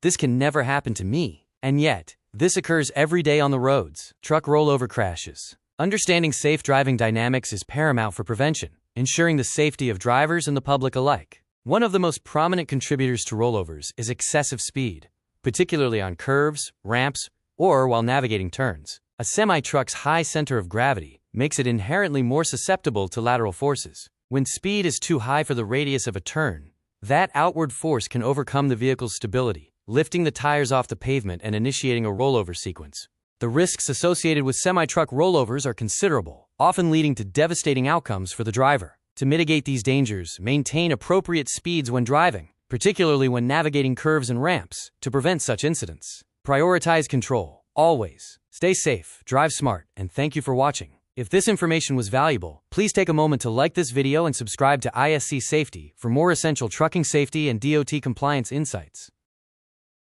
This can never happen to me. And yet, this occurs every day on the roads. Truck rollover crashes. Understanding safe driving dynamics is paramount for prevention, ensuring the safety of drivers and the public alike. One of the most prominent contributors to rollovers is excessive speed, particularly on curves, ramps, or while navigating turns. A semi-truck's high center of gravity makes it inherently more susceptible to lateral forces. When speed is too high for the radius of a turn, that outward force can overcome the vehicle's stability, lifting the tires off the pavement and initiating a rollover sequence. The risks associated with semi-truck rollovers are considerable, often leading to devastating outcomes for the driver. To mitigate these dangers, maintain appropriate speeds when driving, particularly when navigating curves and ramps, to prevent such incidents. Prioritize control. Always. Stay safe, drive smart, and thank you for watching. If this information was valuable, please take a moment to like this video and subscribe to ISC Safety for more essential trucking safety and DOT compliance insights.